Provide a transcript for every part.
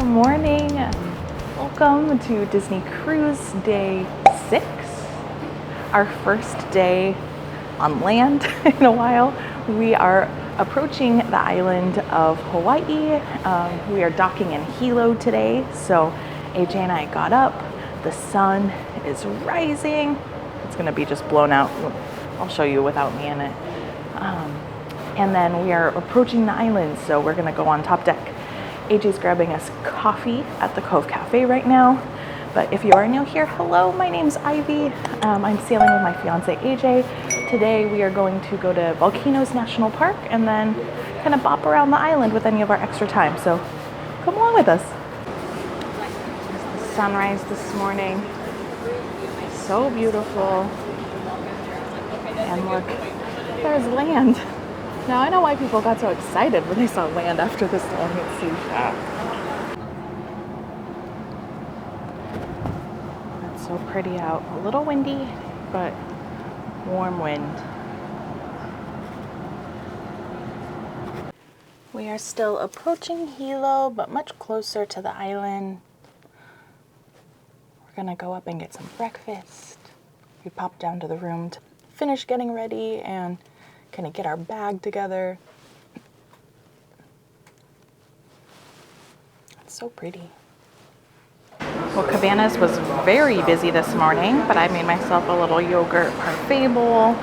Good morning. Welcome to Disney Cruise Day 6. Our first day on land in a while. We are approaching the island of Hawaii. We are docking in Hilo today. So AJ and I got up. The sun is rising. It's gonna be just blown out. I'll show you without me in it. And then we are approaching the island. So we're gonna go on top deck. AJ's grabbing us coffee at the Cove Cafe right now. But if you are new here, hello, my name's Ivie. I'm sailing with my fiance AJ. Today we are going to go to Volcanoes National Park and then kind of bop around the island with any of our extra time. So come along with us. The sunrise this morning, so beautiful. And look, there's land. Now I know why people got so excited when they saw land after this long at sea. It's so pretty out. A little windy, but warm wind. We are still approaching Hilo, but much closer to the island. We're gonna go up and get some breakfast. We popped down to the room to finish getting ready and kind of get our bag together. It's so pretty. Well, Cabana's was very busy this morning, but I made myself a little yogurt parfait bowl,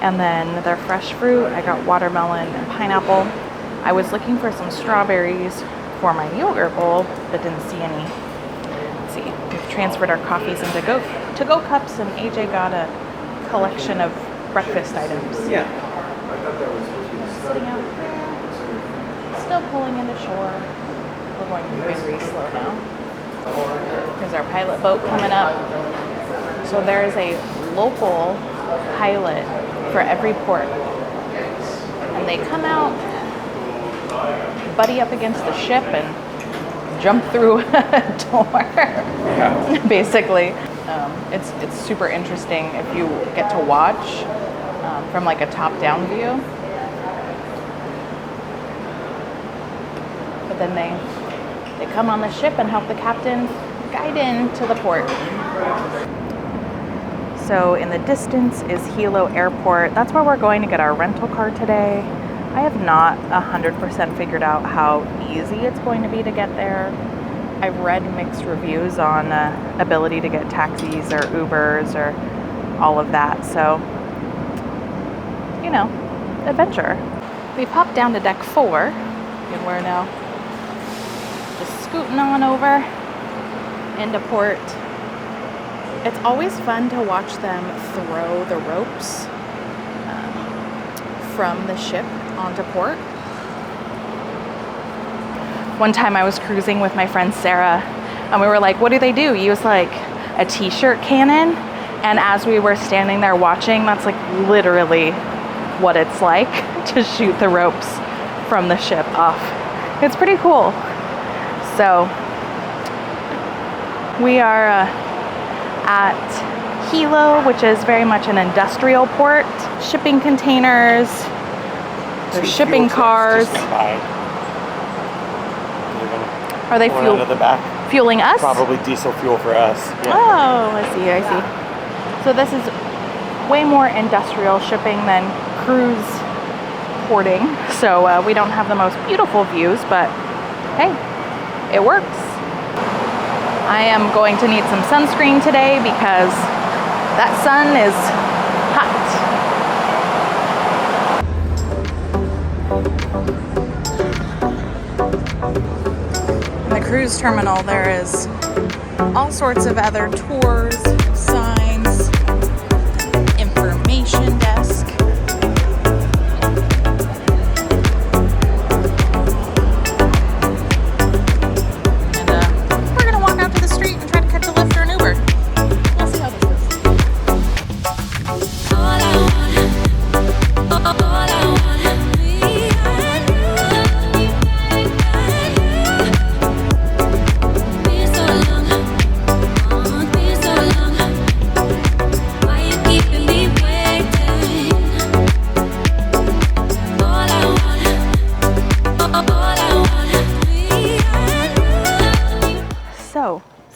and then their fresh fruit. I got watermelon and pineapple. I was looking for some strawberries for my yogurt bowl, but didn't see any. Let's see, we've transferred our coffees into to-go cups, and AJ got a collection of breakfast items. Yeah. Sitting out here, still pulling into shore. We're going very slow now. There's our pilot boat coming up. So there's a local pilot for every port. And they come out, buddy up against the ship, and jump through a door. Yeah. Basically. It's super interesting if you get to watch from like a top-down view. But then they come on the ship and help the captain guide in to the port. So in the distance is Hilo Airport. That's where we're going to get our rental car today. I have not 100% figured out how easy it's going to be to get there. I've read mixed reviews on ability to get taxis or Ubers or all of that. So, you know, adventure. We popped down to deck 4 and we're now just scooting on over into port. It's always fun to watch them throw the ropes from the ship onto port. One time I was cruising with my friend Sarah and we were like, what do they do? Use like a t-shirt cannon? And as we were standing there watching, that's like literally what it's like to shoot the ropes from the ship off. It's pretty cool. So we are at Hilo, which is very much an industrial port. Shipping containers, there's shipping cars. Are they fueling us? Probably diesel fuel for us. Yeah. Oh, I see. So this is way more industrial shipping than cruise porting. So we don't have the most beautiful views, but hey, it works. I am going to need some sunscreen today because that sun is hot. In the cruise terminal, there is all sorts of other tours, signs, information desk. And we're gonna walk out to the street and try to catch a Lyft or an Uber. We'll see how this goes. All I want, me and you. Been so long.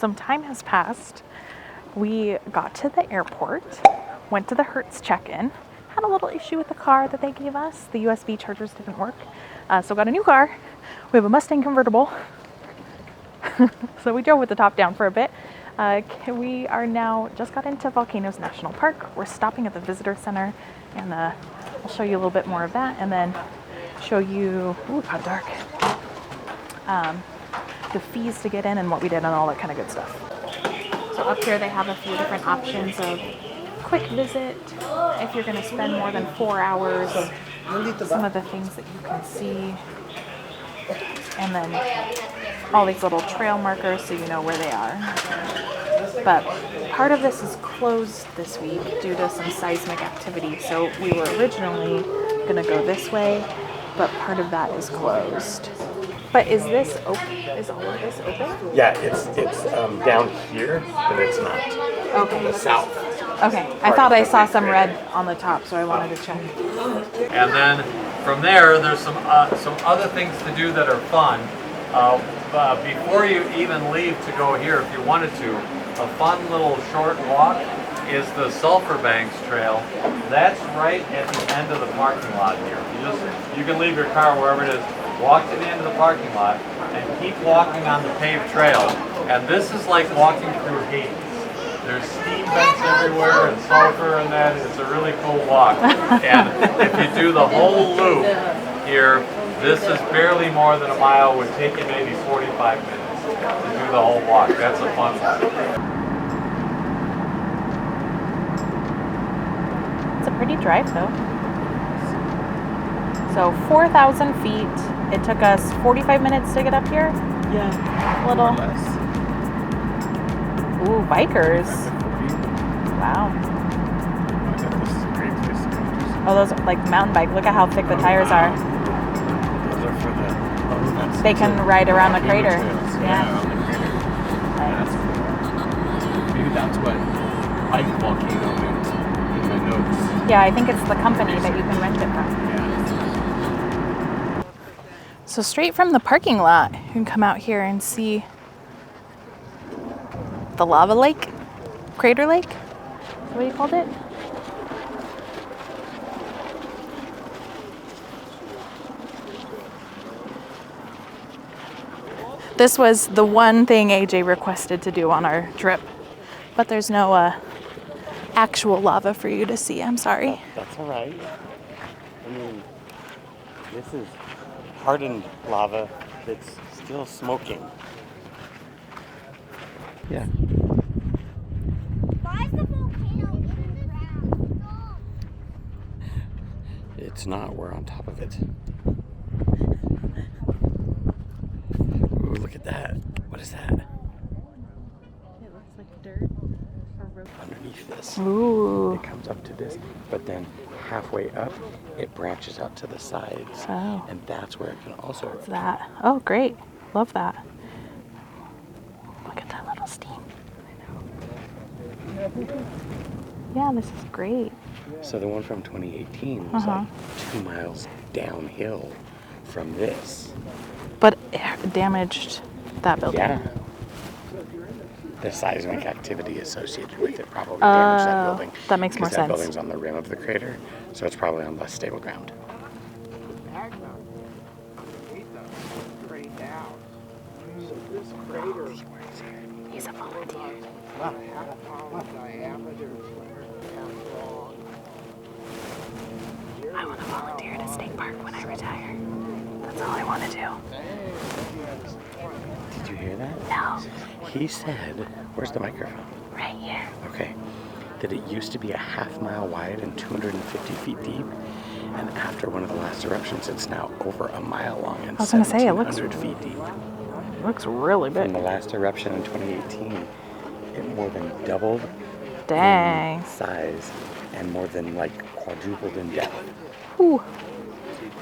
some time has passed. We got to the airport, went to the Hertz check-in, had a little issue with the car that they gave us. The USB chargers didn't work, so got a new car. We have a Mustang convertible. So we drove with the top down for a bit. We are now just got into Volcanoes National Park. We're stopping at the visitor center, and I'll show you a little bit more of that, and then show you, ooh, it got dark, the fees to get in and what we did and all that kind of good stuff. So up here they have a few different options of quick visit, if you're going to spend more than 4 hours, some of the things that you can see, and then all these little trail markers so you know where they are. But part of this is closed this week due to some seismic activity, so we were originally going to go this way, but part of that is closed. But is this open? Is all of this open? Yeah, it's down here, but it's not. Okay. The south. Okay. I thought I saw some red on the top, so I wanted to check. And then from there, there's some other things to do that are fun. Before you even leave to go here, if you wanted to, a fun little short walk is the Sulphur Banks Trail. That's right at the end of the parking lot here. You can leave your car wherever it is, walk to the end of the parking lot, and keep walking on the paved trail. And this is like walking through Hades. There's steam vents everywhere and sulfur and that. It's a really cool walk. And if you do the whole loop here, this is barely more than a mile. Would take you maybe 45 minutes to do the whole walk. That's a fun one. It's a pretty drive though. So 4,000 feet. It took us 45 minutes to get up here. Yeah. Little. More or less. Ooh, bikers. Wow. This is a great place to go. Oh, those are like mountain bike. Look at how thick the tires are. Those are for the. They can ride around the crater. Yeah. On the crater. Right. Maybe that's what Ivie volcano meant in my notes. Yeah, I think it's the company that you can rent it from. Yeah. So straight from the parking lot, you can come out here and see the lava lake, crater lake. Is that what you called it? This was the one thing AJ requested to do on our trip, but there's no actual lava for you to see. I'm sorry. That's all right. I mean, this is hardened lava that's still smoking. Yeah. Why is the volcano in the ground? It's not. We're on top of it. Ooh, look at that. What is that? It looks like dirt or rope. Underneath this. Ooh. It comes up to this, but then halfway up, it branches out to the sides. Oh. And that's where it can also. What's that? Oh, great. Love that. Look at that little steam. Yeah, this is great. So the one from 2018 was like 2 miles downhill from this. But it damaged that building. Yeah. The seismic activity associated with it probably damaged that building. That makes more Because that sense. building's on the rim of the crater, so it's probably on less stable ground. He's a volunteer. I want to volunteer at a state park when I retire. That's all I want to do. Did you hear that? No, He said, where's the microphone? right here. Okay. That it used to be a half-mile wide and 250 feet deep. And after one of the last eruptions, it's now over a mile long and I was gonna say, it looks- 1,700 feet deep. It looks really From big. the last eruption in 2018, it more than doubled Dang. in size and more than like quadrupled in depth. Ooh.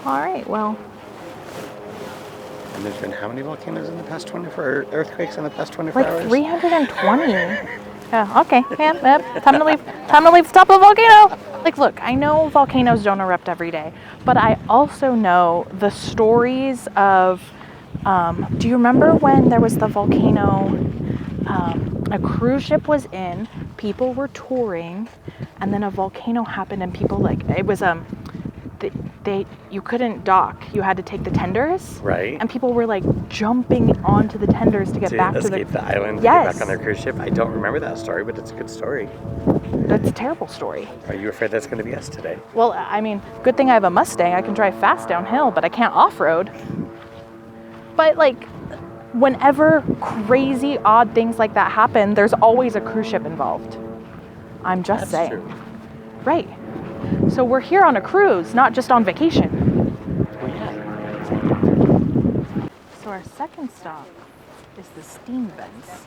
All right, well, And there's been how many volcanoes in the past 24 earthquakes in the past 24 like hours? 320. Yeah, okay. Yeah, time to leave. Time to leave the top of the volcano. Like, look, I know volcanoes don't erupt every day, but I also know the stories of, do you remember when there was the volcano a cruise ship was in, people were touring, and then a volcano happened, and people it was you couldn't dock. You had to take the tenders. Right. And people were jumping onto the tenders to get back to escape the island, Yes. get back on their cruise ship. I don't remember that story, but it's a good story. That's a terrible story. Are you afraid that's going to be us today? Well, I mean, good thing I have a Mustang. I can drive fast downhill, but I can't off-road. But whenever crazy, odd things like that happen, there's always a cruise ship involved. I'm just saying. True. Right. So we're here on a cruise, not just on vacation. Well, yeah. So our second stop is the steam vents. So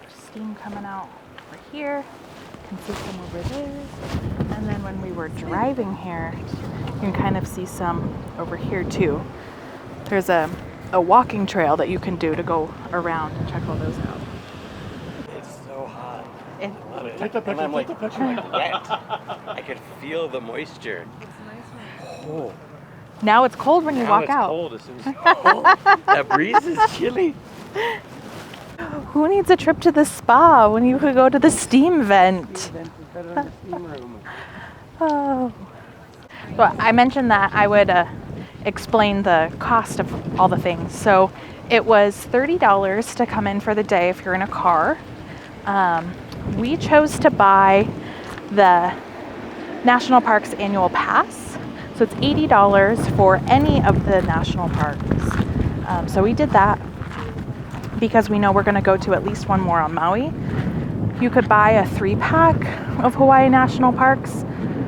there's steam coming out over here. You can see some over there. And then when we were driving here, you can kind of see some over here too. There's a walking trail that you can do to go around and check all those out. It's so hot. It, Take the picture, wet. I could feel the moisture. Oh, now it's cold when you now walk it's out. cold as soon as that breeze is chilly. Who needs a trip to the spa when you could go to the steam vent? Oh. So I mentioned that I would explain the cost of all the things. So it was $30 to come in for the day if you're in a car. We chose to buy the National Park's annual pass. So it's $80 for any of the national parks. So we did that because we know we're going to go to at least one more on Maui. You could buy a 3-pack of Hawaii National Parks,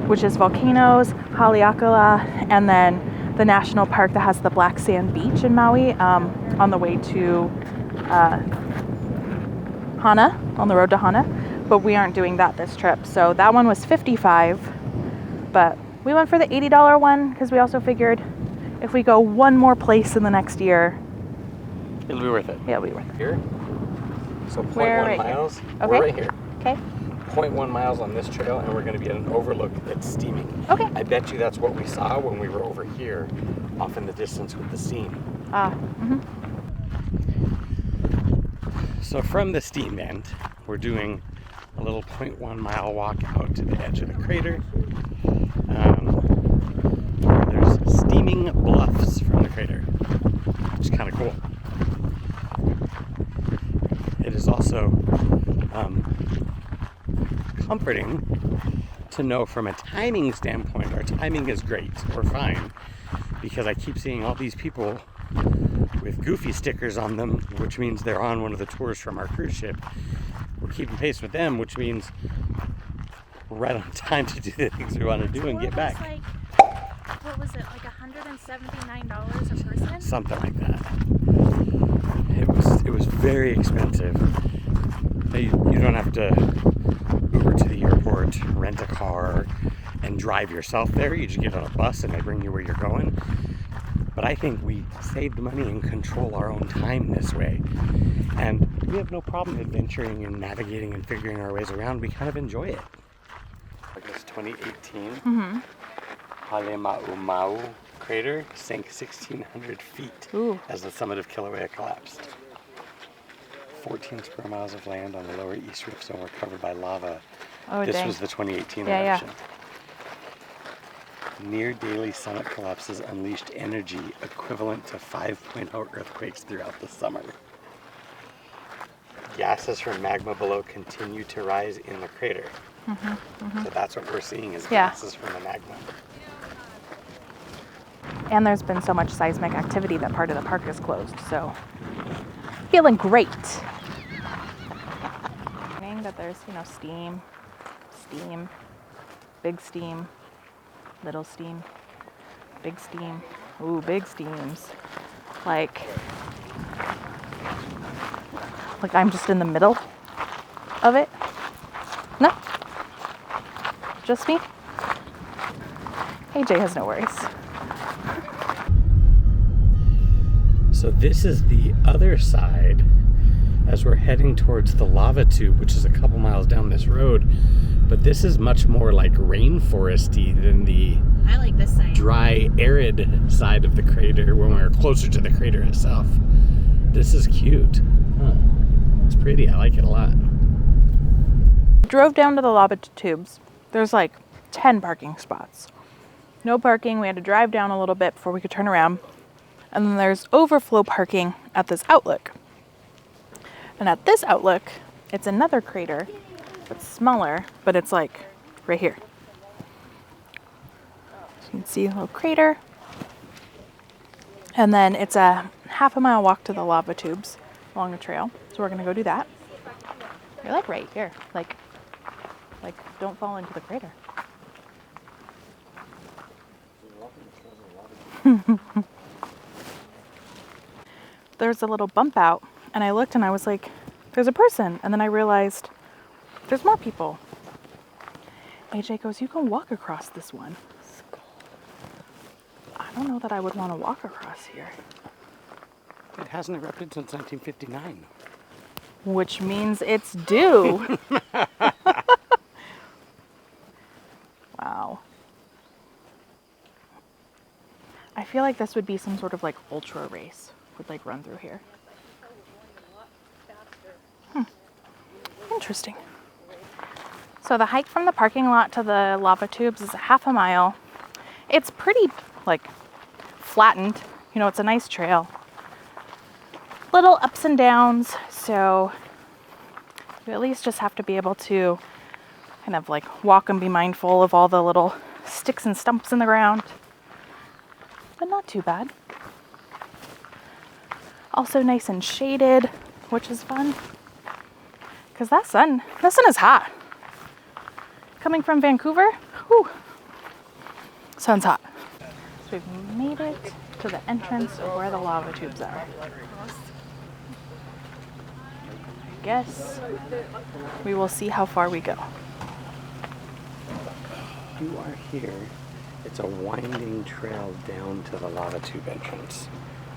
which is Volcanoes, Haleakala, and then the national park that has the black sand beach in Maui on the way to Hana, on the road to Hana. But we aren't doing that this trip. So that one was $55, but we went for the $80 one because we also figured if we go one more place in the next year, It'll be worth it. yeah, it'll be worth it. Here? So We're 0.1 right here. miles. Okay. We're right here. Okay. 0.1 miles on this trail, and we're going to be at an overlook that's steaming. Okay. I bet you that's what we saw when we were over here, off in the distance with the steam. So from the steam vent, we're doing a little 0.1 mile walk out to the edge of the crater. There's steaming bluffs from the crater, which is kind of cool. It is also comforting to know from a timing standpoint, our timing is great. We're fine, because I keep seeing all these people with goofy stickers on them, which means they're on one of the tours from our cruise ship. We're keeping pace with them, which means we're right on time to do the things we want to do and get back. What was it, $179 a person? Something like that. It was very expensive. You don't have to Uber to the airport, rent a car, and drive yourself there. You just get on a bus and they bring you where you're going. But I think we saved money and control our own time this way. And we have no problem adventuring and navigating and figuring our ways around. We kind of enjoy it. I guess 2018, Halema'umau crater sank 1,600 feet as the summit of Kilauea collapsed. 14 square miles of land on the lower east roof zone were covered by lava. Oh, This dang. was the 2018 Yeah, eruption. Near daily summit collapses unleashed energy equivalent to 5.0 earthquakes throughout the summer. Gases from magma below continue to rise in the crater. So that's what we're seeing is gases from the magma. And there's been so much seismic activity that part of the park is closed, so feeling great. That there's, steam, big steam, little steam, big steam. Ooh, big steams. Like I'm just in the middle of it. No? Just me? AJ has no worries. So this is the other side as we're heading towards the lava tube, which is a couple miles down this road. But this is much more like rainforesty than the I like this side. Dry, arid side of the crater when we're closer to the crater itself. This is cute. Huh. pretty. I like it a lot. Drove down to the lava tubes. There's like 10 parking spots. No parking. We had to drive down a little bit before we could turn around. And then there's overflow parking at this outlook. And at this outlook, it's another crater. It's smaller, but it's like right here. So you can see a little crater. And then it's a half a mile walk to the lava tubes along the trail. So we're gonna go do that. You're like right here. Like don't fall into the crater. There's a little bump out, and I looked and I was like, there's a person. And then I realized there's more people. AJ goes, you can walk across this one. I don't know that I would want to walk across here. It hasn't erupted since 1959. Which means it's due. Wow. I feel like this would be some sort of like ultra race. Would like run through here. Interesting. So the hike from the parking lot to the lava tubes is a half a mile. It's pretty like flattened. You know, it's a nice trail. Little ups and downs, so you at least just have to be able to kind of like walk and be mindful of all the little sticks and stumps in the ground. But not too bad. Also nice and shaded, which is fun. Because that sun is hot. Coming from Vancouver, whew, sun's hot. So we've made it to the entrance of where the lava tubes are. I guess we will see how far we go. You are here. It's a winding trail down to the lava tube entrance.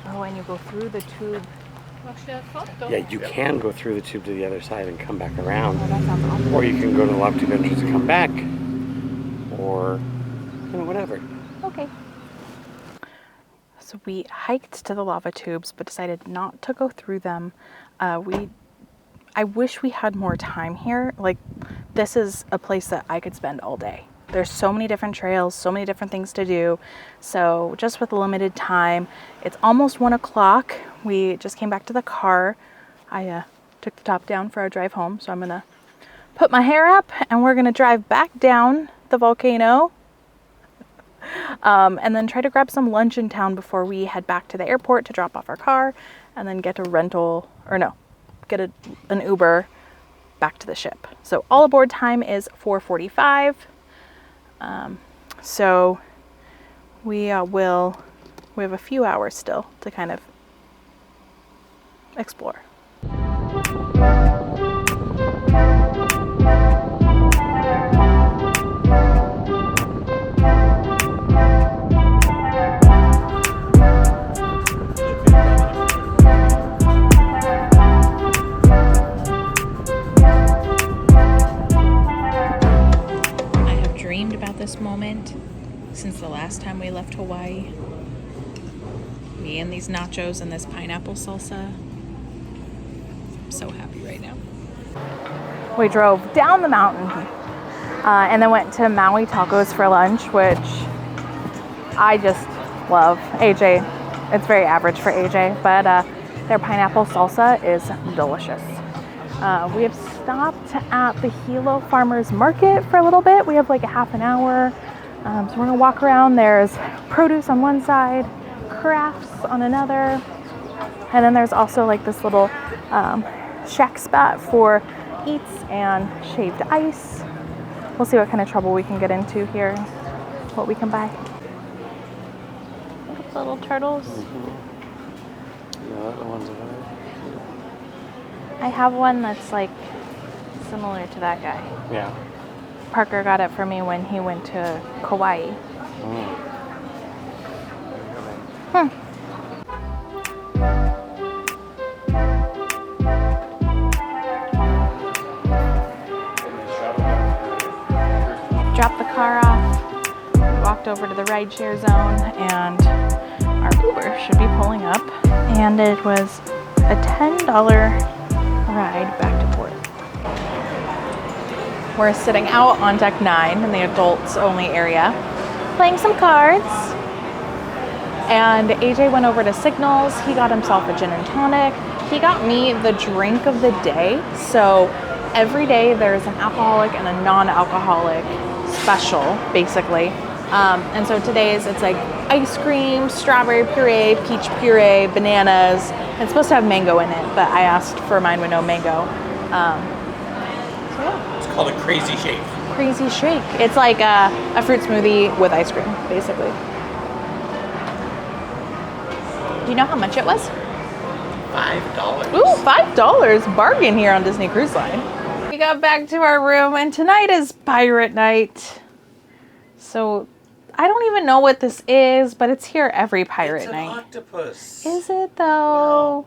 Oh, and you go through the tube. Yeah, you can go through the tube to the other side and come back around. Oh, that sounds awesome. Or you can go to the lava tube entrance and come back. Or, you know, whatever. Okay. So we hiked to the lava tubes, but decided not to go through them. I wish we had more time here. Like, this is a place that I could spend all day. There's so many different trails, so many different things to do. So just with limited time, it's almost 1 o'clock. We just came back to the car. I took the top down for our drive home. So I'm gonna put my hair up and we're gonna drive back down the volcano. And then try to grab some lunch in town before we head back to the airport to drop off our car and then get get an Uber back to the ship. So all aboard time is 4:45. So we have a few hours still to kind of explore. This moment since the last time we left Hawaii. Me and these nachos and this pineapple salsa. I'm so happy right now. We drove down the mountain and then went to Maui Tacos for lunch, which I just love. AJ, it's very average for AJ, but their pineapple salsa is delicious. We have stopped at the Hilo Farmers Market for a little bit. We have like a half an hour. So we're gonna walk around. There's produce on one side, crafts on another. And then there's also like this little shack spot for eats and shaved ice. We'll see what kind of trouble we can get into here, what we can buy. Look at the little turtles. Yeah, the ones over there. I have one that's like similar to that guy. Yeah. Parker got it for me when he went to Kauai. Dropped the car off, walked over to the rideshare zone, and our Uber should be pulling up. And it was a $10 ride back to port. We're sitting out on deck 9 in the adults only area, playing some cards. And AJ went over to Signals. He got himself a gin and tonic. He got me the drink of the day. So every day there's an alcoholic and a non-alcoholic special, basically. And so today's, it's like ice cream, strawberry puree, peach puree, bananas. It's supposed to have mango in it, but I asked for mine with no mango. So yeah. It's called a crazy shake. Crazy shake. It's like a fruit smoothie with ice cream, basically. Do you know how much it was? $5. Ooh, $5. Bargain here on Disney Cruise Line. We got back to our room and tonight is pirate night. So I don't even know what this is, but it's here every pirate night. It's an octopus. Is it though? Well,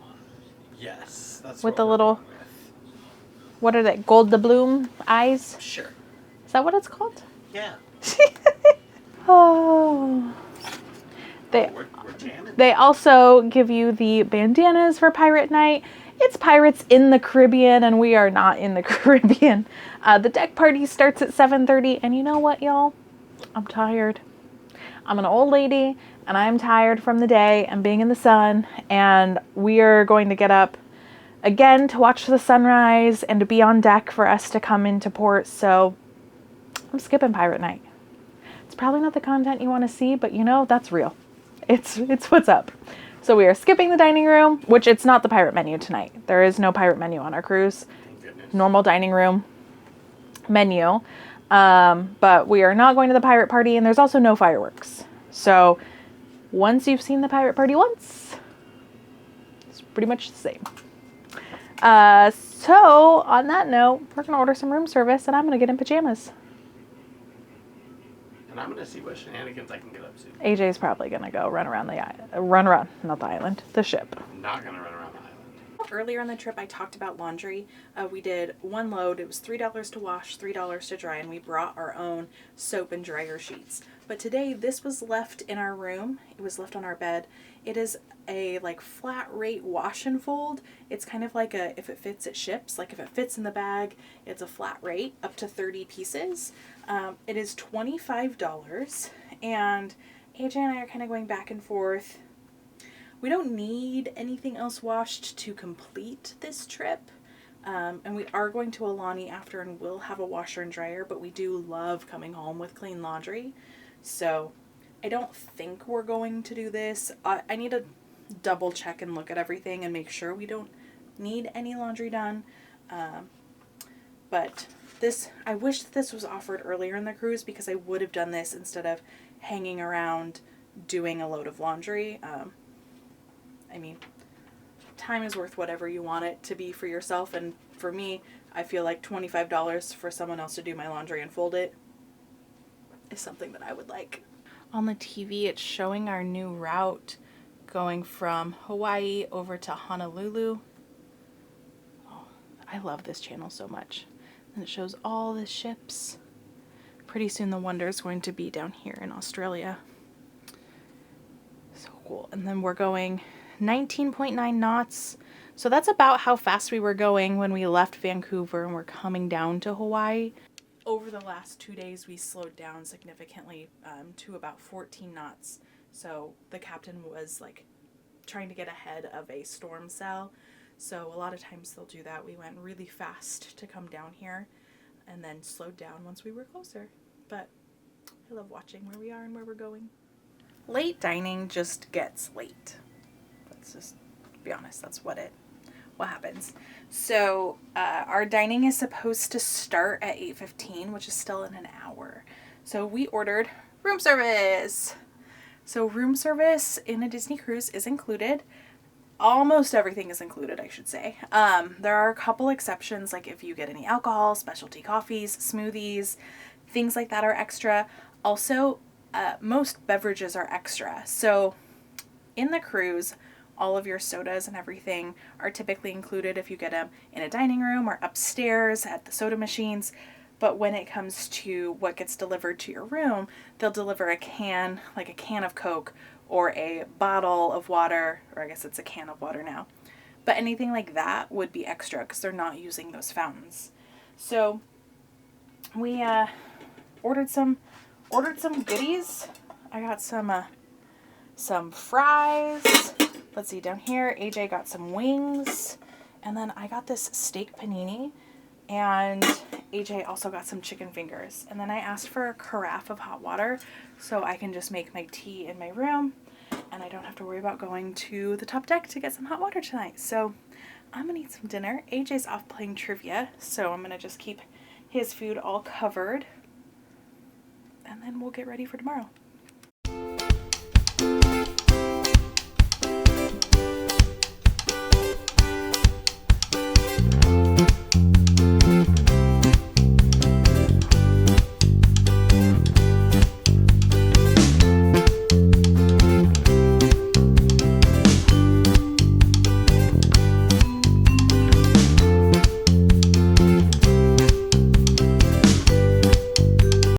yes. That's With what the we're little, going with. what are they? Gold doubloon eyes? Sure. Is that what it's called? Yeah. Oh. We're jamming. They also give you the bandanas for Pirate Night. It's Pirates in the Caribbean, and we are not in the Caribbean. The deck party starts at 7:30, and you know what, y'all? I'm tired. I'm an old lady, and I'm tired from the day and being in the sun, and we are going to get up again to watch the sunrise and to be on deck for us to come into port, so I'm skipping Pirate Night. It's probably not the content you want to see, but you know, that's real. It's what's up. So we are skipping the dining room, which it's not the pirate menu tonight. There is no pirate menu on our cruise. Thank goodness. Normal dining room menu. But we are not going to the pirate party, and there's also no fireworks. So once you've seen the pirate party once, it's pretty much the same. So on that note, we're going to order some room service, and I'm going to get in pajamas. And I'm going to see what shenanigans I can get up to. AJ's probably going to go run around the not the island, the ship. I'm not going to run around the island. Earlier on the trip, I talked about laundry. We did one load. It was $3 to wash, $3 to dry, and we brought our own soap and dryer sheets. But today, this was left in our room. It was left on our bed. It is a like flat rate wash and fold. It's kind of like a, if it fits, it ships. Like if it fits in the bag, it's a flat rate up to 30 pieces. It is $25, and AJ and I are kind of going back and forth. We don't need anything else washed to complete this trip. And we are going to Alani after and we'll have a washer and dryer, but we do love coming home with clean laundry. So I don't think we're going to do this. I need to double check and look at everything and make sure we don't need any laundry done. But this, I wish that this was offered earlier in the cruise because I would have done this instead of hanging around doing a load of laundry. I mean, time is worth whatever you want it to be for yourself, and for me, I feel like $25 for someone else to do my laundry and fold it is something that I would like. On the TV, it's showing our new route going from Hawaii over to Honolulu. Oh, I love this channel so much. And it shows all the ships. Pretty soon the Wonder is going to be down here in Australia. So cool. And then we're going 19.9 knots. So that's about how fast we were going when we left Vancouver and we're coming down to Hawaii. Over the last 2 days, we slowed down significantly to about 14 knots. So the captain was like trying to get ahead of a storm cell. So a lot of times they'll do that. We went really fast to come down here and then slowed down once we were closer. But I love watching where we are and where we're going. Late dining just gets late. Let's just be honest, that's what happens. So our dining is supposed to start at 8:15, which is still in an hour. So we ordered room service. So room service in a Disney cruise is included. Almost everything is included, I should say. There are a couple exceptions, like if you get any alcohol, specialty coffees, smoothies, things like that are extra. Also, most beverages are extra. So in the cruise, all of your sodas and everything are typically included if you get them in a dining room or upstairs at the soda machines. But when it comes to what gets delivered to your room, they'll deliver a can, like a can of Coke or a bottle of water, or I guess it's a can of water now. but anything like that would be extra because they're not using those fountains. So we ordered some goodies. I got some fries. Let's see, down here AJ got some wings, and then I got this steak panini, and AJ also got some chicken fingers. And then I asked for a carafe of hot water so I can just make my tea in my room and I don't have to worry about going to the top deck to get some hot water tonight. So I'm gonna eat some dinner. AJ's off playing trivia, so I'm gonna just keep his food all covered, and then we'll get ready for tomorrow.